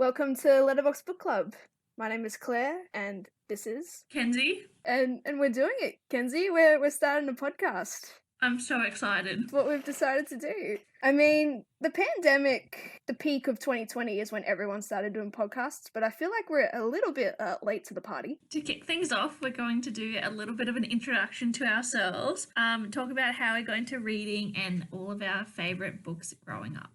Welcome to Letterbox Book Club. My name is Claire, and this is Kenzie, and we're doing it, Kenzie. We're starting a podcast. I'm so excited. It's what we've decided to do. I mean, the pandemic, the peak of 2020 is when everyone started doing podcasts, but I feel like we're a little bit late to the party. To kick things off, we're going to do a little bit of an introduction to ourselves, talk about how we're going to reading and all of our favourite books growing up.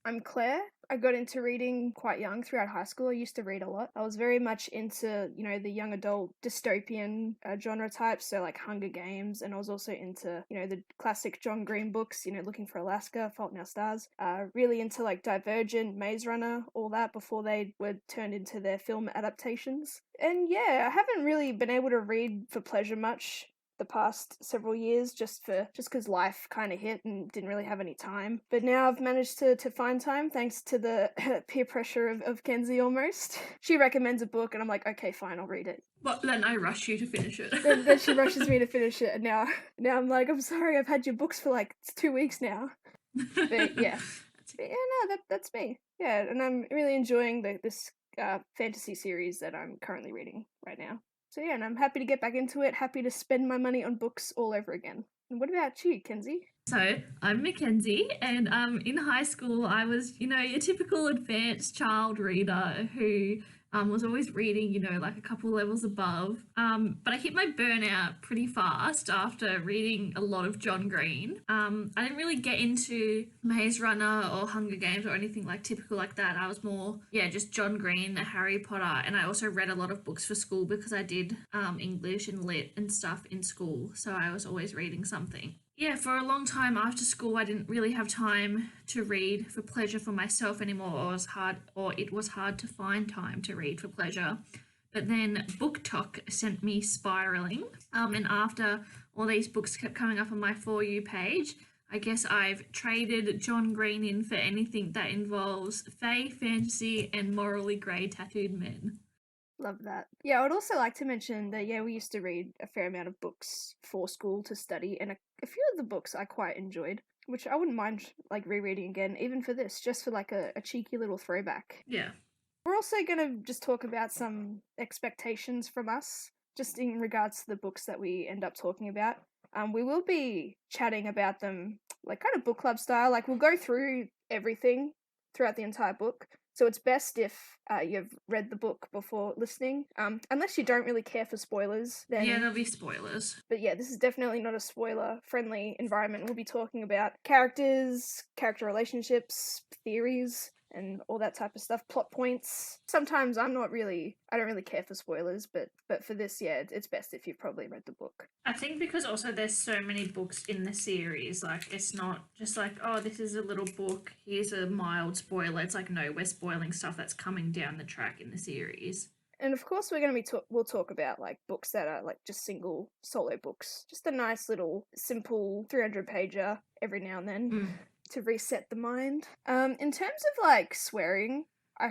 I'm Claire. I got into reading quite young throughout high school. I used to read a lot. I was very much into, the young adult dystopian genre types, so like Hunger Games, and I was also into, the classic John Green books, Looking for Alaska, Fault in Our Stars. Really into like Divergent, Maze Runner, all that before they were turned into their film adaptations. And yeah, I haven't really been able to read for pleasure much the past several years just because life kind of hit and didn't really have any time, but now I've managed to find time thanks to the peer pressure of Kenzie. Almost she recommends a book and I'm like, okay, fine, I'll read it, but then I rush you to finish it. then she rushes me to finish it, and now I'm like, I'm sorry, I've had your books for like 2 weeks now. But yeah, that's me. Yeah, and I'm really enjoying this fantasy series that I'm currently reading right now. So yeah, and I'm happy to get back into it, happy to spend my money on books all over again. And what about you, Kenzie? So, I'm Mackenzie, and in high school I was, your typical advanced child reader who was always reading, like a couple levels above. But I hit my burnout pretty fast after reading a lot of John Green. I didn't really get into Maze Runner or Hunger Games or anything like typical like that. I was more, just John Green, Harry Potter, and I also read a lot of books for school because I did English and lit and stuff in school, so I was always reading something. Yeah, for a long time after school, I didn't really have time to read for pleasure for myself anymore, or it was hard to find time to read for pleasure. But then Book Tok sent me spiraling, and after all these books kept coming up on my For You page, I guess I've traded John Green in for anything that involves fae, fantasy, and morally grey tattooed men. Love that. Yeah, I would also like to mention that, we used to read a fair amount of books for school to study, and a few of the books I quite enjoyed, which I wouldn't mind, like, rereading again, even for this, just for, like, a cheeky little throwback. Yeah. We're also going to just talk about some expectations from us, just in regards to the books that we end up talking about. We will be chatting about them, like, kind of book club style. Like, we'll go through everything throughout the entire book. So it's best if you've read the book before listening, unless you don't really care for spoilers. Then yeah, there'll be spoilers. But yeah, this is definitely not a spoiler-friendly environment. We'll be talking about characters, character relationships, theories, and all that type of stuff, plot points. Sometimes I don't really care for spoilers, but for this, yeah, it's best if you've probably read the book. I think because also there's so many books in the series, like it's not just like, oh, this is a little book, here's a mild spoiler. It's like, no, we're spoiling stuff that's coming down the track in the series. And of course, we're going to be we'll talk about like books that are like just single solo books, just a nice little simple 300-pager every now and then to reset the mind. In terms of like swearing, I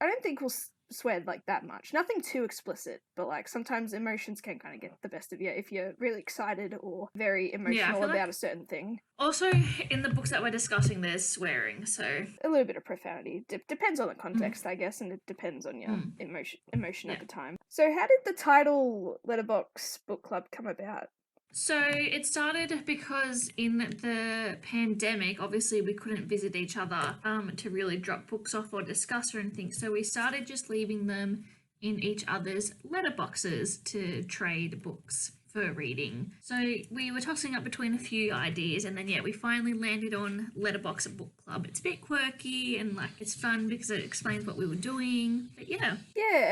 don't think we'll swear like that much. Nothing too explicit, but like sometimes emotions can kind of get the best of you if you're really excited or very emotional about a certain thing. Also, in the books that we're discussing, there's swearing, so a little bit of profanity. Depends on the context, I guess, and it depends on your emotion at the time. So how did the title Letterbox Book Club come about? So it started because in the pandemic, obviously we couldn't visit each other to really drop books off or discuss or anything. So we started just leaving them in each other's letterboxes to trade books for reading. So we were tossing up between a few ideas, and then we finally landed on Letterbox Book Club. It's a bit quirky and like it's fun because it explains what we were doing. But yeah,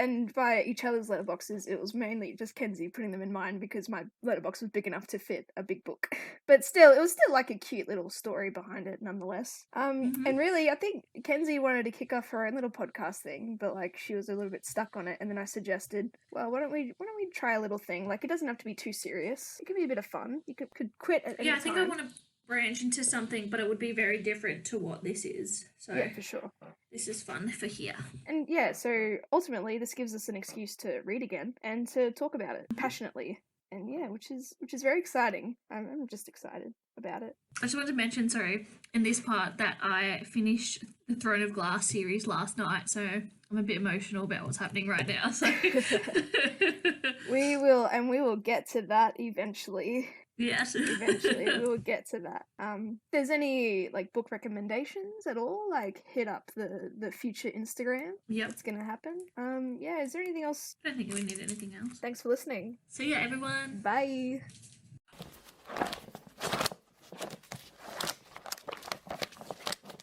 and by each other's letterboxes, it was mainly just Kenzie putting them in mine because my letterbox was big enough to fit a big book. But still, it was still like a cute little story behind it, nonetheless. And really, I think Kenzie wanted to kick off her own little podcast thing, but like she was a little bit stuck on it. And then I suggested, well, why don't we try a little thing? Like it doesn't have to be too serious. It could be a bit of fun. You could quit at any time. I think I want to branch into something, but it would be very different to what this is. So yeah, for sure. This is fun for here. And yeah, so ultimately this gives us an excuse to read again and to talk about it passionately. And yeah, which is very exciting. I'm just excited. about it. I just wanted to mention, sorry, in this part that I finished the Throne of Glass series last night, so I'm a bit emotional about what's happening right now. So we will get to that eventually. Yes. Eventually, we will get to that. If there's any like book recommendations at all, like hit up the future Instagram. Yep. It's gonna happen. Yeah, is there anything else? I don't think we need anything else. Thanks for listening. See ya, everyone. Bye.